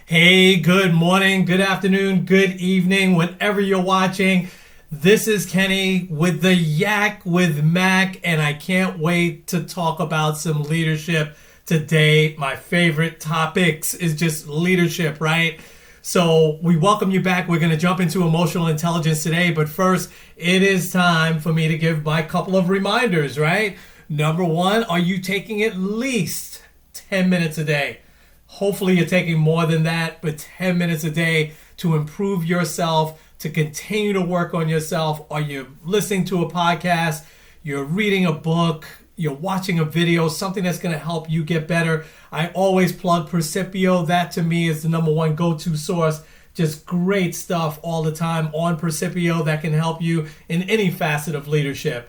Hey, good morning, good afternoon, good evening, whenever you're watching. This is Kenny with the Yak with Mac, and I can't wait to talk about some leadership today. My favorite topics is just leadership, right? So we welcome you back. We're going to jump into emotional intelligence today, but first, it is time for me to give my couple of reminders, right? Number one, are you taking at least 10 minutes a day? Hopefully you're taking more than that, but 10 minutes a day to improve yourself, to continue to work on yourself. Are you listening to a podcast? You're reading a book? You're watching a video, something that's going to help you get better. I always plug Percipio. That to me is the number one go-to source. Just great stuff all the time on Percipio that can help you in any facet of leadership.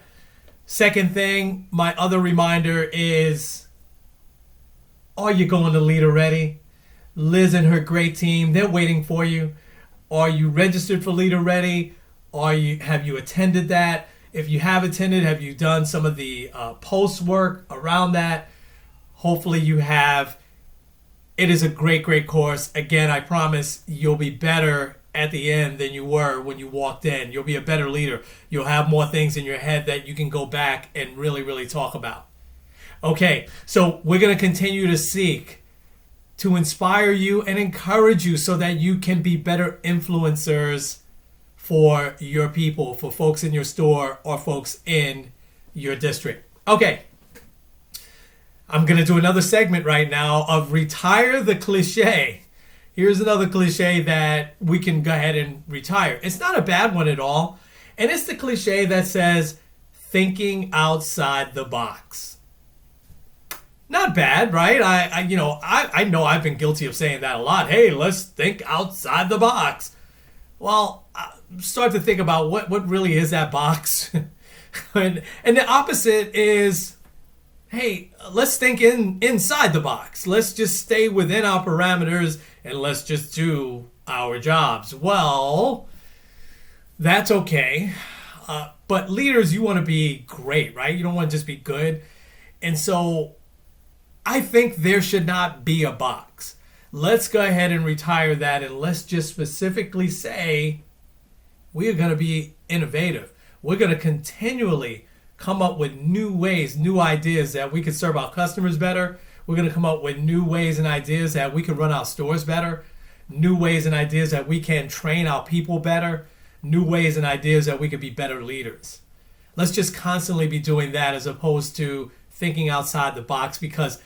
Second thing, my other reminder is, are you going to Leader Ready? Liz and her great team, they're waiting for you. Are you registered for Leader Ready? Have you attended that? If you have attended, have you done some of the post work around that? Hopefully you have. It is a great, great course. Again, I promise you'll be better at the end than you were when you walked in. You'll be a better leader. You'll have more things in your head that you can go back and really, really talk about. Okay, so we're going to continue to seek to inspire you and encourage you so that you can be better influencers for your people, for folks in your store or folks in your district. Okay, I'm going to do another segment right now of retire the cliche. Here's another cliche that we can go ahead and retire. It's not a bad one at all. And it's the cliche that says thinking outside the box. Not bad, right? I know I've been guilty of saying that a lot. Hey, let's think outside the box. Well, start to think about what really is that box. and the opposite is, hey, let's think inside the box. Let's just stay within our parameters and let's just do our jobs. Well, that's okay. But leaders, you want to be great, right? You don't want to just be good. And so I think there should not be a box. Let's go ahead and retire that, and let's just specifically say we are going to be innovative. We're going to continually come up with new ways, new ideas that we can serve our customers better. We're going to come up with new ways and ideas that we can run our stores better, new ways and ideas that we can train our people better, new ways and ideas that we could be better leaders. Let's just constantly be doing that as opposed to thinking outside the box, because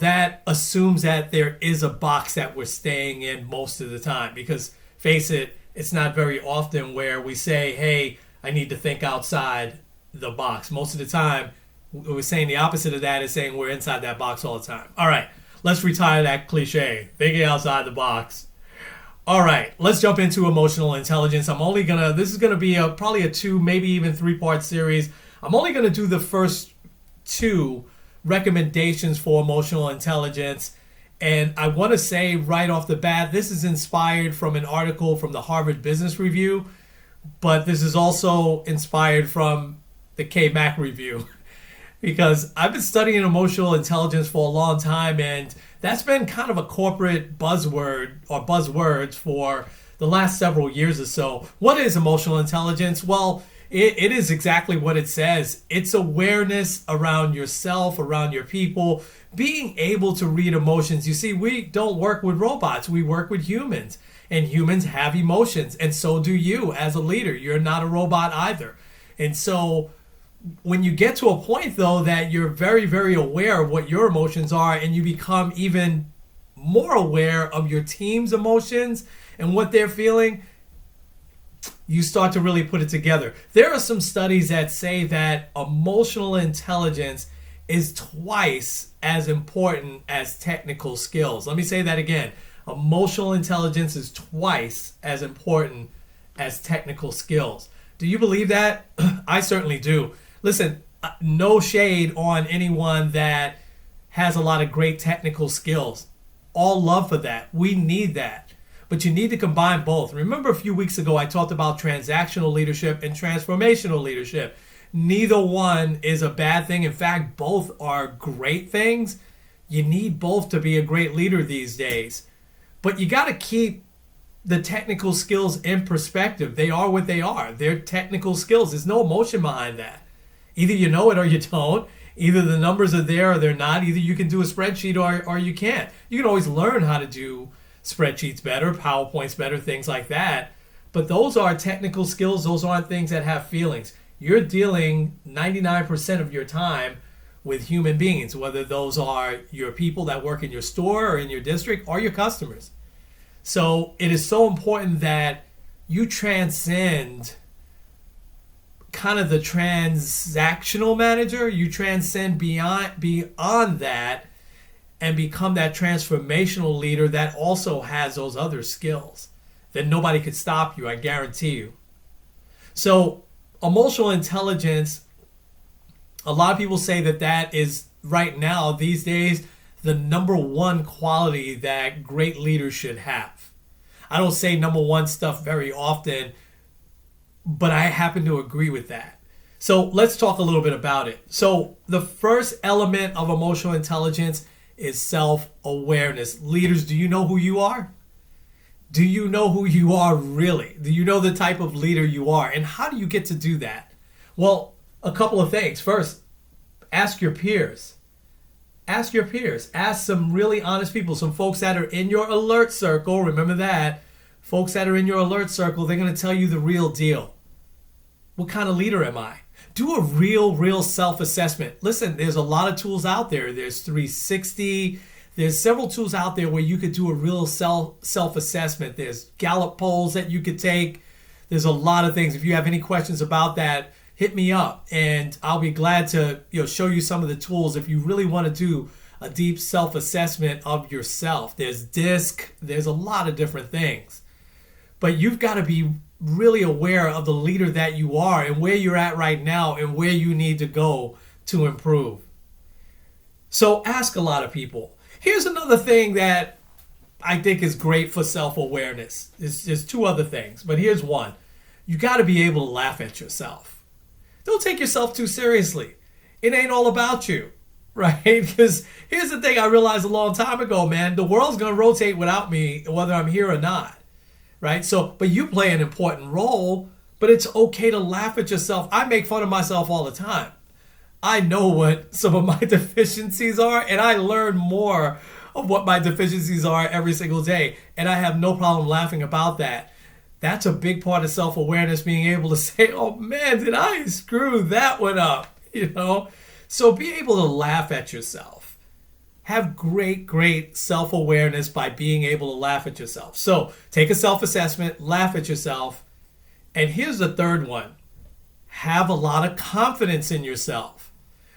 that assumes that there is a box that we're staying in most of the time. Because face it, it's not very often where we say, hey, I need to think outside the box. Most of the time, we're saying the opposite of that is saying we're inside that box all the time. All right, let's retire that cliche, thinking outside the box. All right, let's jump into emotional intelligence. This is going to be probably a 2, maybe even 3-part series. I'm only going to do the first 2 recommendations for emotional intelligence. And I want to say right off the bat, this is inspired from an article from the Harvard Business Review, but this is also inspired from the K-Mac Review because I've been studying emotional intelligence for a long time, and that's been kind of a corporate buzzword or buzzwords for the last several years or so. What is emotional intelligence? Well, it is exactly what it says. It's awareness around yourself, around your people, being able to read emotions. You see, we don't work with robots. We work with humans, and humans have emotions, and so do you as a leader. You're not a robot either. And so when you get to a point, though, that you're very, very aware of what your emotions are, and you become even more aware of your team's emotions and what they're feeling, you start to really put it together. There are some studies that say that emotional intelligence is twice as important as technical skills. Let me say that again. Emotional intelligence is twice as important as technical skills. Do you believe that? I certainly do. Listen, no shade on anyone that has a lot of great technical skills. All love for that. We need that. But you need to combine both. Remember a few weeks ago I talked about transactional leadership and transformational leadership. Neither one is a bad thing. In fact, both are great things. You need both to be a great leader these days. But you got to keep the technical skills in perspective. They are what they are. They're technical skills. There's no emotion behind that. Either you know it or you don't. Either the numbers are there or they're not. Either you can do a spreadsheet or you can't. You can always learn how to do spreadsheets better, PowerPoints better, things like that. But those are technical skills. Those aren't things that have feelings. You're dealing 99% of your time with human beings, whether those are your people that work in your store or in your district or your customers. So it is so important that you transcend kind of the transactional manager. You transcend beyond that and become that transformational leader that also has those other skills that nobody could stop you, I guarantee you. So emotional intelligence, a lot of people say that is right now, these days, the number one quality that great leaders should have. I don't say number one stuff very often, but I happen to agree with that. So let's talk a little bit about it. So the first element of emotional intelligence is self-awareness. Leaders, do you know who you are? Do you know who you are really? Do you know the type of leader you are? And how do you get to do that? Well, a couple of things. First, ask your peers. Ask your peers. Ask some really honest people, some folks that are in your alert circle. Remember that. Folks that are in your alert circle, they're going to tell you the real deal. What kind of leader am I? Do a real self-assessment. Listen, there's a lot of tools out there. There's 360. There's several tools out there where you could do a real self-assessment. There's Gallup polls that you could take. There's a lot of things. If you have any questions about that, hit me up and I'll be glad to show you some of the tools if you really want to do a deep self-assessment of yourself. There's DISC. There's a lot of different things. But you've got to be really aware of the leader that you are and where you're at right now and where you need to go to improve. So ask a lot of people. Here's another thing that I think is great for self-awareness. There's two other things, but here's one. You got to be able to laugh at yourself. Don't take yourself too seriously. It ain't all about you, right? Because here's the thing I realized a long time ago, man. The world's going to rotate without me, whether I'm here or not, right? So, but you play an important role, but it's okay to laugh at yourself. I make fun of myself all the time. I know what some of my deficiencies are, and I learn more of what my deficiencies are every single day, and I have no problem laughing about that. That's a big part of self-awareness, being able to say, oh man, did I screw that one up, So be able to laugh at yourself. Have great self-awareness by being able to laugh at yourself. So take a self-assessment, laugh at yourself, and here's the third one. Have a lot of confidence in yourself.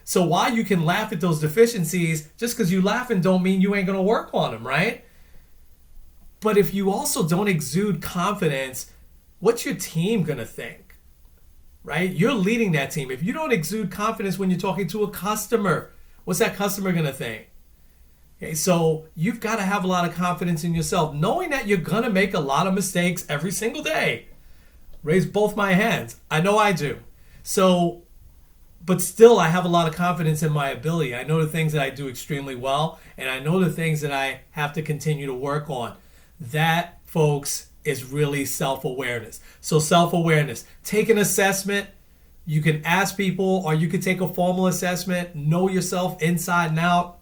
So while you can laugh at those deficiencies, just because you laughing don't mean you ain't going to work on them, right? But if you also don't exude confidence, what's your team going to think, right? You're leading that team. If you don't exude confidence when you're talking to a customer, what's that customer going to think? Okay, so you've got to have a lot of confidence in yourself, knowing that you're going to make a lot of mistakes every single day. Raise both my hands. I know I do. So, but still, I have a lot of confidence in my ability. I know the things that I do extremely well, and I know the things that I have to continue to work on. That, folks, is really self-awareness. So self-awareness. Take an assessment. You can ask people, or you can take a formal assessment. Know yourself inside and out.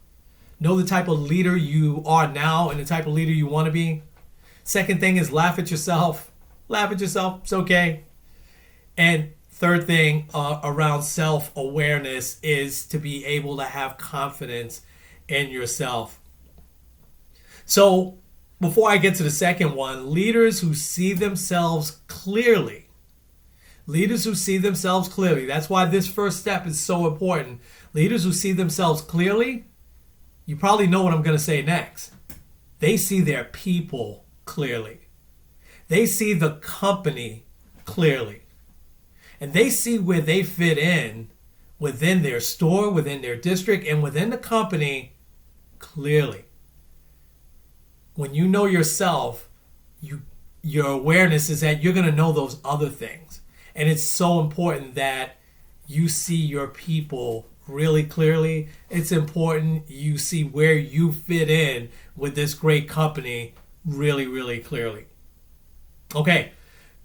Know the type of leader you are now and the type of leader you want to be. Second thing is laugh at yourself. Laugh at yourself. It's okay. And third thing around self-awareness is to be able to have confidence in yourself. So before I get to the second one, leaders who see themselves clearly. Leaders who see themselves clearly. That's why this first step is so important. Leaders who see themselves clearly, you probably know what I'm going to say next. They see their people clearly. They see the company clearly. And they see where they fit in within their store, within their district, and within the company clearly. When you know yourself, your awareness is that you're going to know those other things. And it's so important that you see your people really clearly. It's important you see where you fit in with this great company really, really clearly. Okay,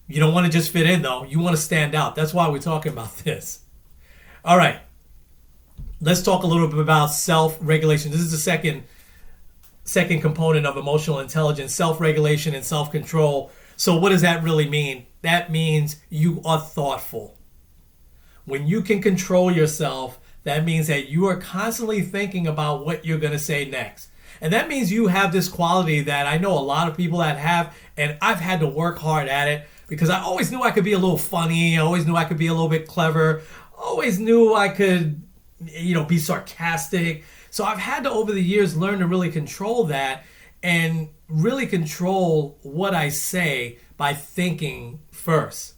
you don't want to just fit in though. You want to stand out. That's why we're talking about this. All right, let's talk a little bit about self-regulation. This is the second component of emotional intelligence, self-regulation and self-control. So what does that really mean? That means you are thoughtful. When you can control yourself, that means that you are constantly thinking about what you're going to say next. And that means you have this quality that I know a lot of people that have, and I've had to work hard at it because I always knew I could be a little funny. I always knew I could be a little bit clever. Always knew I could, be sarcastic. So I've had to, over the years, learn to really control that and really control what I say by thinking first.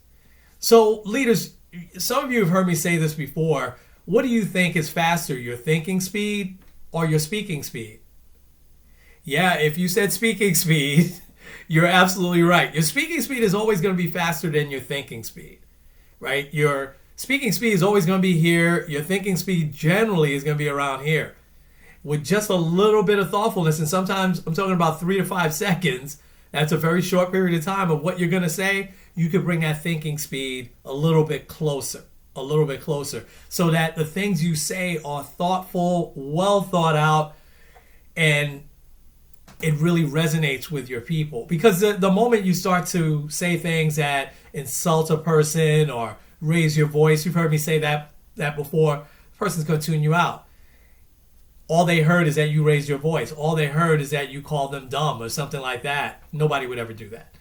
So leaders, some of you have heard me say this before. What do you think is faster, your thinking speed or your speaking speed? Yeah, if you said speaking speed, you're absolutely right. Your speaking speed is always going to be faster than your thinking speed, right? Your speaking speed is always going to be here. Your thinking speed generally is going to be around here. With just a little bit of thoughtfulness, and sometimes I'm talking about 3 to 5 seconds, that's a very short period of time of what you're going to say, you could bring that thinking speed a little bit closer, so that the things you say are thoughtful, well thought out, and it really resonates with your people. Because the moment you start to say things that insult a person or raise your voice, you've heard me say that before, the person's going to tune you out. All they heard is that you raised your voice. All they heard is that you called them dumb or something like that. Nobody would ever do that.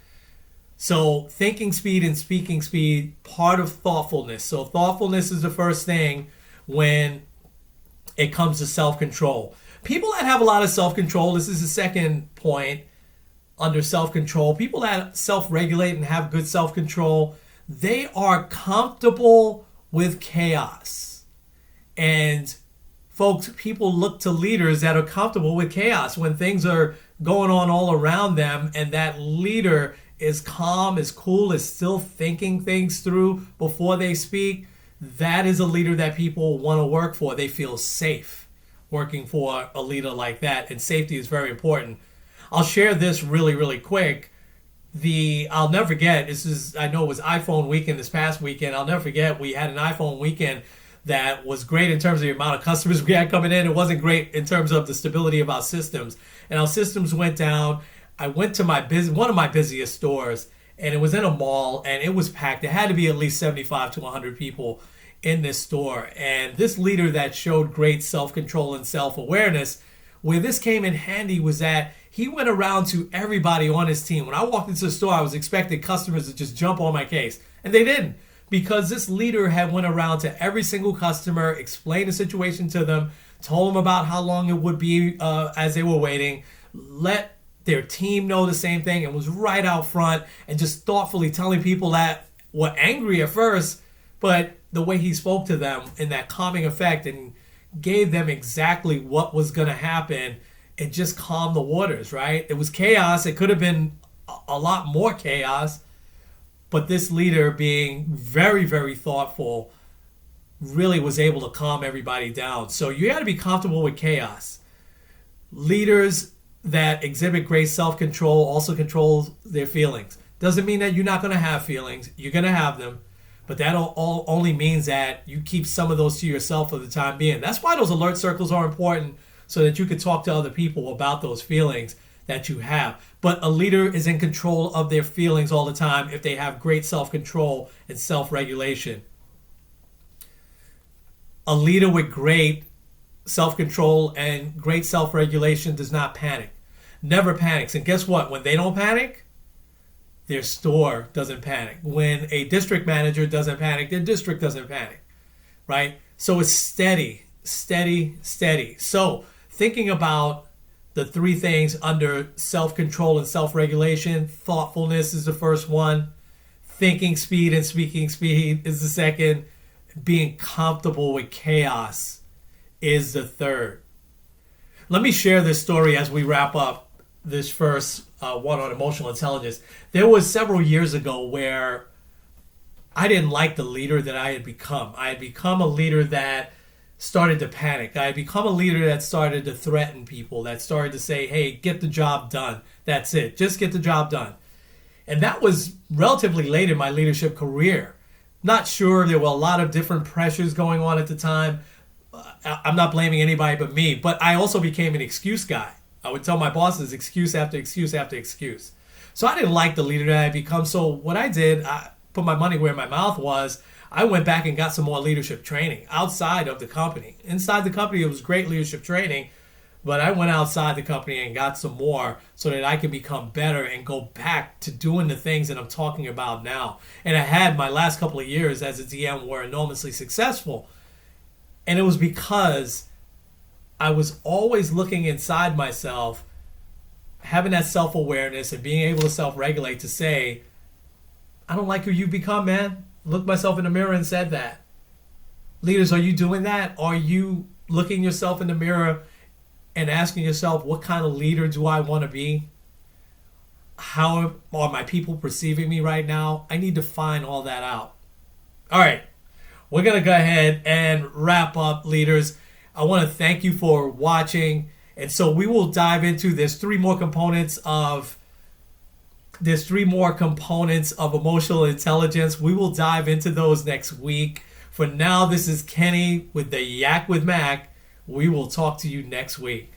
So thinking speed and speaking speed, part of thoughtfulness. So thoughtfulness is the first thing when it comes to self-control. People that have a lot of self-control, this is the second point under self-control. People that self-regulate and have good self-control, they are comfortable with chaos. And folks, people look to leaders that are comfortable with chaos when things are going on all around them, and that leader is calm, is cool, is still thinking things through before they speak. That is a leader that people want to work for. They feel safe working for a leader like that, and safety is very important. I'll share this really, really quick. I'll never forget, I know it was iPhone weekend this past weekend. I'll never forget, we had an iPhone weekend that was great in terms of the amount of customers we had coming in. It wasn't great in terms of the stability of our systems. And our systems went down. I went to one of my busiest stores, and it was in a mall, and it was packed. There had to be at least 75 to 100 people in this store. And this leader that showed great self-control and self-awareness, where this came in handy was that he went around to everybody on his team. When I walked into the store, I was expecting customers to just jump on my case, and they didn't. Because this leader had went around to every single customer, explained the situation to them, told them about how long it would be as they were waiting, let their team know the same thing, and was right out front and just thoughtfully telling people that were angry at first, but the way he spoke to them in that calming effect and gave them exactly what was going to happen, it just calmed the waters, right? It was chaos. It could have been a lot more chaos. But this leader, being very, very thoughtful, really was able to calm everybody down. So you got to be comfortable with chaos. Leaders that exhibit great self-control also control their feelings. Doesn't mean that you're not going to have feelings. You're going to have them. But that all only means that you keep some of those to yourself for the time being. That's why those alert circles are important, so that you can talk to other people about those feelings that you have. But a leader is in control of their feelings all the time if they have great self-control and self-regulation. A leader with great self-control and great self-regulation does not panic. Never panics. And guess what? When they don't panic, their store doesn't panic. When a district manager doesn't panic, their district doesn't panic, right? So it's steady, steady, steady. So thinking about the three things under self-control and self-regulation, thoughtfulness is the first one. Thinking speed and speaking speed is the second. Being comfortable with chaos is the third. Let me share this story as we wrap up this first one on emotional intelligence. There was several years ago where I didn't like the leader that I had become. I had become a leader that started to panic. I had become a leader that started to threaten people, that started to say, hey, get the job done. That's it. Just get the job done. And that was relatively late in my leadership career. Not sure. There were a lot of different pressures going on at the time. I'm not blaming anybody but me, but I also became an excuse guy. I would tell my bosses excuse after excuse after excuse. So I didn't like the leader that I had become. So what I did, I put my money where my mouth was. I went back and got some more leadership training outside of the company. Inside the company, it was great leadership training, but I went outside the company and got some more so that I could become better and go back to doing the things that I'm talking about now. And I had my last couple of years as a DM were enormously successful. And it was because I was always looking inside myself, having that self-awareness and being able to self-regulate to say, I don't like who you've become, man. Looked myself in the mirror and said that. Leaders, are you doing that? Are you looking yourself in the mirror and asking yourself, what kind of leader do I want to be? How are my people perceiving me right now? I need to find all that out. All right, we're going to go ahead and wrap up, leaders. I want to thank you for watching. And so we will dive into, there's three more components of emotional intelligence. We will dive into those next week. For now, this is Kenny with the Yak with Mac. We will talk to you next week.